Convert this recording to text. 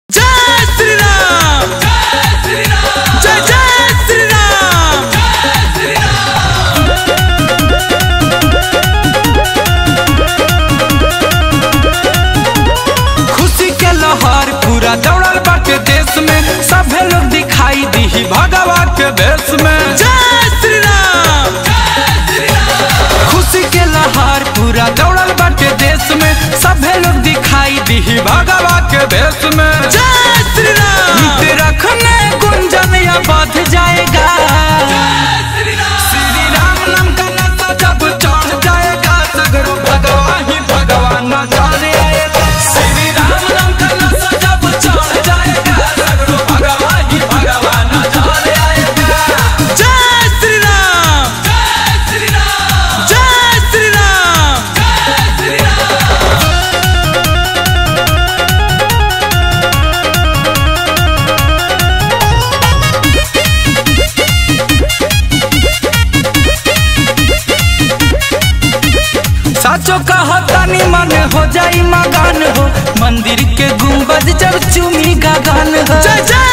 जय श्री राम, जय श्री राम, जय जय श्री राम, जय श्री राम। खुशी के लहर पूरा दौड़ल बाटे देश में, सभे लोग दिखाई दी भगवा के भेष में। जय श्री राम, जय श्री राम। खुशी के लहर पूरा दौड़ल बाटे देश में, सभे लोग दिखाई दी भगवा के भेष में। जय श्री राम। नीति रखने गुंजन या बध जाएगा। श्री राम नाम का नशा जब चढ़ जाएगा, सगरो भगवा ही भगवान नजर आएगा। श्री राम नाम का नशा जब चढ़ जाएगा, सगरो भगवा ही भगवान नजर आएगा। जय श्री राम, जय श्री राम, जय श्री राम, जय श्री राम। साचो कहतानी मन हो जाई मगन हो, मंदिर के गुंबद जब चूमी गगन हो। जय जय